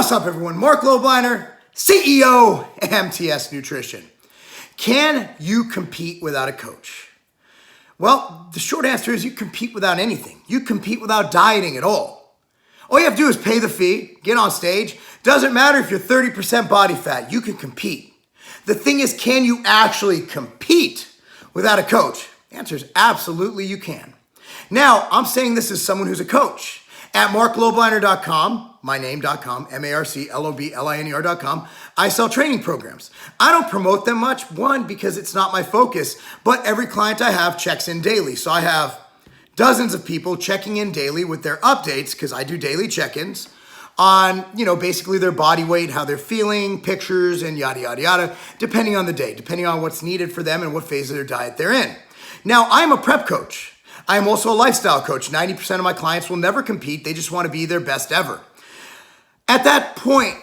What's up, everyone? Marc Lobliner, CEO, MTS Nutrition. Can you compete without a coach? Well, the short answer is you compete without anything. You compete without dieting at all. All you have to do is pay the fee, get on stage. Doesn't matter if you're 30% body fat, you can compete. The thing is, can you actually compete without a coach? The answer is absolutely you can. Now, I'm saying this as someone who's a coach. At marclobliner.com, my name.com, MarcLobliner.com, I sell training programs. I don't promote them much, one, because it's not my focus, but every client I have checks in daily. So I have dozens of people checking in daily with their updates, because I do daily check-ins on, basically their body weight, how they're feeling, pictures, and yada, yada, yada, depending on the day, depending on what's needed for them and what phase of their diet they're in. Now, I'm a prep coach. I am also a lifestyle coach. 90% of my clients will never compete. They just want to be their best ever. At that point,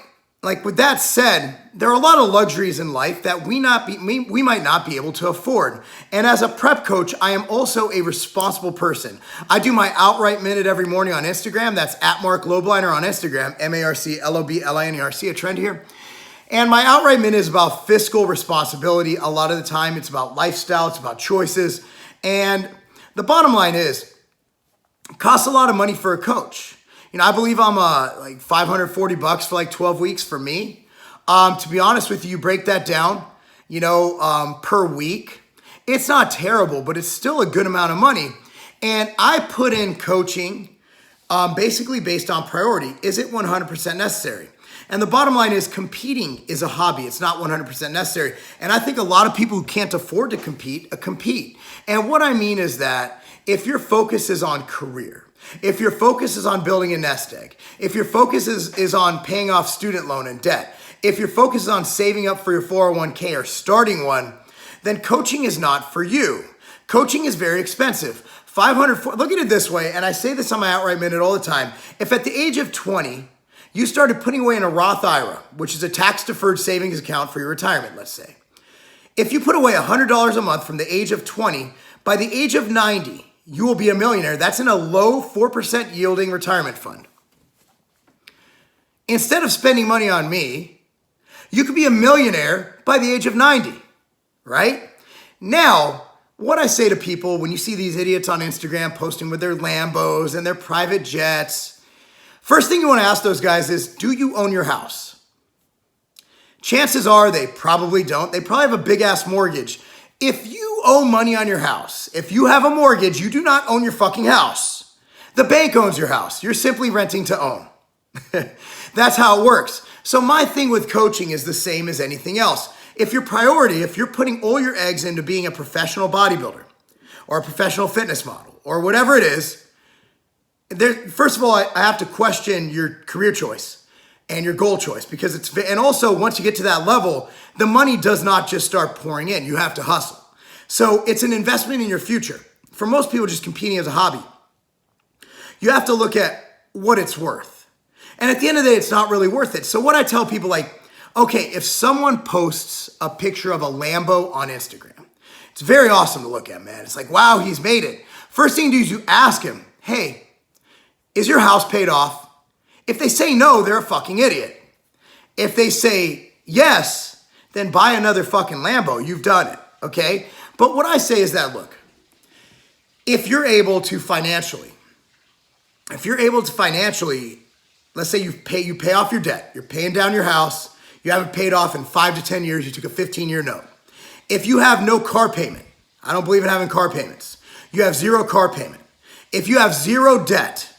with that said, there are a lot of luxuries in life that we might not be able to afford. And as a prep coach, I am also a responsible person. I do my outright minute every morning on Instagram. That's at Marc Lobliner on Instagram, MarcLobliner. See a trend here? And my outright minute is about fiscal responsibility. A lot of the time, it's about lifestyle. It's about choices. And the bottom line is, it costs a lot of money for a coach. I believe I'm like $540 for like 12 weeks for me. To be honest with you, you break that down, per week. It's not terrible, but it's still a good amount of money. And I put in coaching basically based on priority. Is it 100% necessary? And the bottom line is competing is a hobby. It's not 100% necessary. And I think a lot of people who can't afford to compete. And what I mean is that if your focus is on career, if your focus is on building a nest egg, if your focus is on paying off student loan and debt, if your focus is on saving up for your 401k or starting one, then coaching is not for you. Coaching is very expensive. Look at it this way, and I say this on my outright minute all the time. If at the age of 20, you started putting away in a Roth IRA, which is a tax-deferred savings account for your retirement, let's say. If you put away $100 a month from the age of 20, by the age of 90, you will be a millionaire. That's in a low 4% yielding retirement fund. Instead of spending money on me, you could be a millionaire by the age of 90, right? Now, what I say to people when you see these idiots on Instagram posting with their Lambos and their private jets, first thing you want to ask those guys is, do you own your house? Chances are they probably don't. They probably have a big ass mortgage. If you owe money on your house, if you have a mortgage, you do not own your fucking house. The bank owns your house. You're simply renting to own. That's how it works. So my thing with coaching is the same as anything else. If your priority, if you're putting all your eggs into being a professional bodybuilder or a professional fitness model or whatever it is, first of all, I have to question your career choice and your goal choice and also once you get to that level, the money does not just start pouring in. You have to hustle. So it's an investment in your future. For most people just competing as a hobby, you have to look at what it's worth. And at the end of the day, it's not really worth it. So what I tell people okay, if someone posts a picture of a Lambo on Instagram, it's very awesome to look at, man. It's like, wow, he's made it. First thing you do is you ask him, hey, is your house paid off? If they say no, they're a fucking idiot. If they say yes, then buy another fucking Lambo. You've done it, okay? But what I say is that, look, if you're able to financially, let's say you pay off your debt. You're paying down your house. You haven't paid off in 5 to 10 years. You took a 15-year note. If you have no car payment, I don't believe in having car payments. You have zero car payment. If you have zero debt,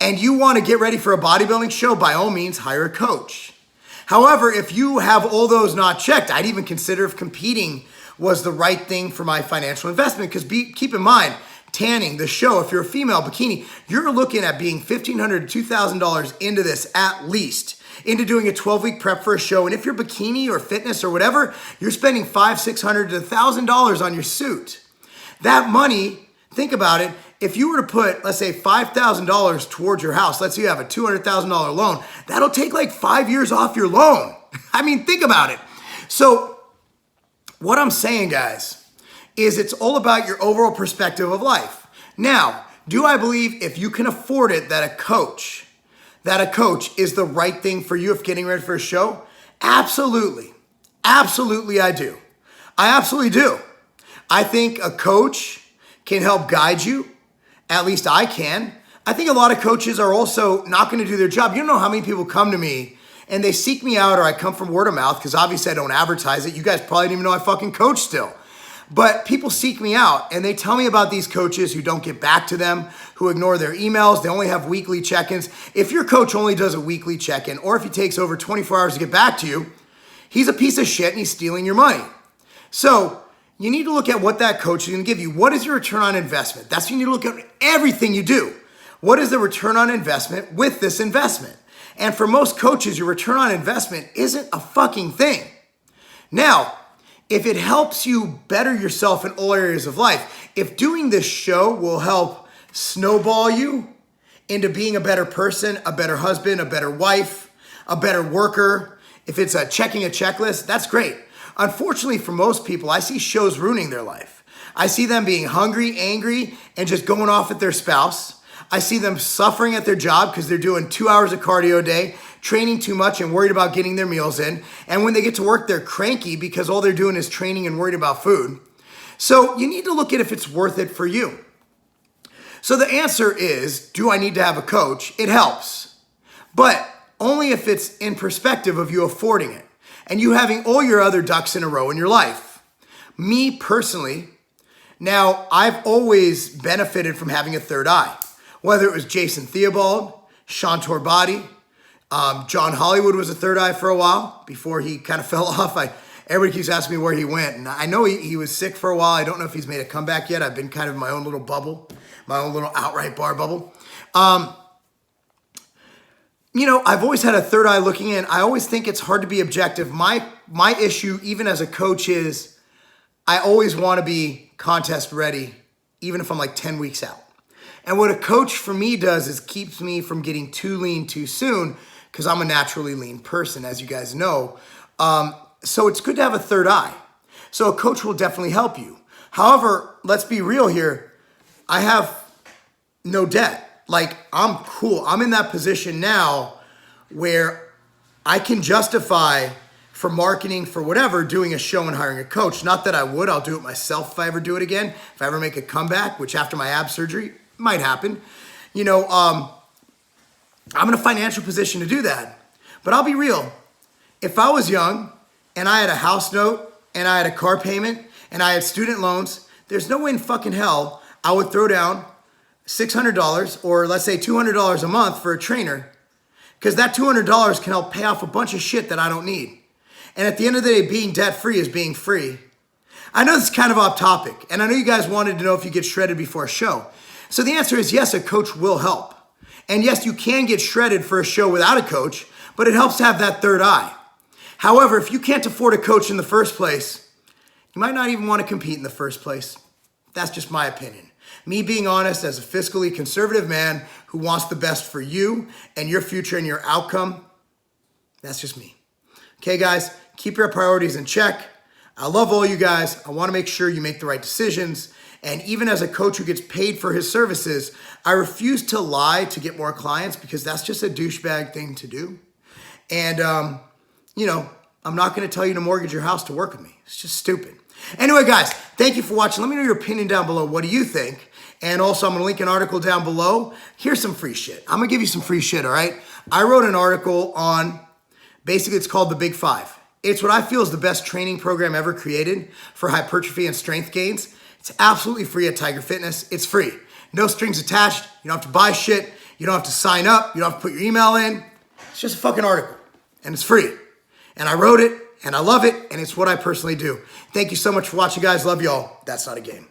and you want to get ready for a bodybuilding show, by all means, hire a coach. However, if you have all those not checked, I'd even consider if competing was the right thing for my financial investment. Because keep in mind, tanning, the show, if you're a female, bikini, you're looking at being $1,500 to $2,000 into this at least, into doing a 12-week prep for a show. And if you're bikini or fitness or whatever, you're spending $500, $600 to $1,000 on your suit. That money, think about it, if you were to put, let's say, $5,000 towards your house, let's say you have a $200,000 loan, that'll take like 5 years off your loan. I mean, think about it. So what I'm saying, guys, is it's all about your overall perspective of life. Now, do I believe if you can afford it that a coach that a coach is the right thing for you if getting ready for a show? Absolutely. Absolutely, I do. I absolutely do. I think a coach can help guide you. At least I can. I think a lot of coaches are also not going to do their job. You don't know how many people come to me and they seek me out, or I come from word of mouth, because obviously I don't advertise it. You guys probably didn't even know I fucking coach still. But people seek me out and they tell me about these coaches who don't get back to them, who ignore their emails. They only have weekly check-ins. If your coach only does a weekly check-in, or if he takes over 24 hours to get back to you, he's a piece of shit and he's stealing your money. So you need to look at what that coach is going to give you. What is your return on investment? That's what you need to look at everything you do. What is the return on investment with this investment? And for most coaches, your return on investment isn't a fucking thing. Now, if it helps you better yourself in all areas of life, if doing this show will help snowball you into being a better person, a better husband, a better wife, a better worker, if it's checking a checklist, that's great. Unfortunately, for most people, I see shows ruining their life. I see them being hungry, angry, and just going off at their spouse. I see them suffering at their job because they're doing 2 hours of cardio a day, training too much and worried about getting their meals in. And when they get to work, they're cranky because all they're doing is training and worried about food. So you need to look at if it's worth it for you. So the answer is, do I need to have a coach? It helps, but only if it's in perspective of you affording it and you having all your other ducks in a row in your life. Me personally, now I've always benefited from having a third eye. Whether it was Jason Theobald, Sean Torbati, John Hollywood was a third eye for a while before he kind of fell off. Everybody keeps asking me where he went. And I know he was sick for a while. I don't know if he's made a comeback yet. I've been kind of in my own little bubble, my own little outright bar bubble. I've always had a third eye looking in. I always think it's hard to be objective. My issue, even as a coach, is I always want to be contest ready, even if I'm like 10 weeks out. And what a coach for me does is keeps me from getting too lean too soon, because I'm a naturally lean person, as you guys know. So it's good to have a third eye. So a coach will definitely help you. However, let's be real here. I have no debt. Like, I'm cool. I'm in that position now where I can justify for marketing, for whatever, doing a show and hiring a coach. Not that I would. I'll do it myself if I ever do it again. If I ever make a comeback, which after my ab surgery might happen. I'm in a financial position to do that. But I'll be real. If I was young and I had a house note and I had a car payment and I had student loans, there's no way in fucking hell I would throw down $600 or let's say $200 a month for a trainer, because that $200 can help pay off a bunch of shit that I don't need. And at the end of the day, being debt-free is being free. I know this is kind of off topic, and I know you guys wanted to know if you get shredded before a show. So the answer is yes, a coach will help. And yes, you can get shredded for a show without a coach, but it helps to have that third eye. However, if you can't afford a coach in the first place, you might not even want to compete in the first place. That's just my opinion. Me being honest as a fiscally conservative man who wants the best for you and your future and your outcome, that's just me. Okay, guys, keep your priorities in check. I love all you guys. I want to make sure you make the right decisions. And even as a coach who gets paid for his services, I refuse to lie to get more clients, because that's just a douchebag thing to do. And, I'm not going to tell you to mortgage your house to work with me. It's just stupid. Anyway, guys, thank you for watching. Let me know your opinion down below. What do you think? And also, I'm going to link an article down below. Here's some free shit. I'm going to give you some free shit, all right? I wrote an article on, basically it's called The Big Five. It's what I feel is the best training program ever created for hypertrophy and strength gains. It's absolutely free at Tiger Fitness. It's free. No strings attached. You don't have to buy shit. You don't have to sign up. You don't have to put your email in. It's just a fucking article. And it's free. And I wrote it, and I love it, and it's what I personally do. Thank you so much for watching, guys. Love y'all. That's not a game.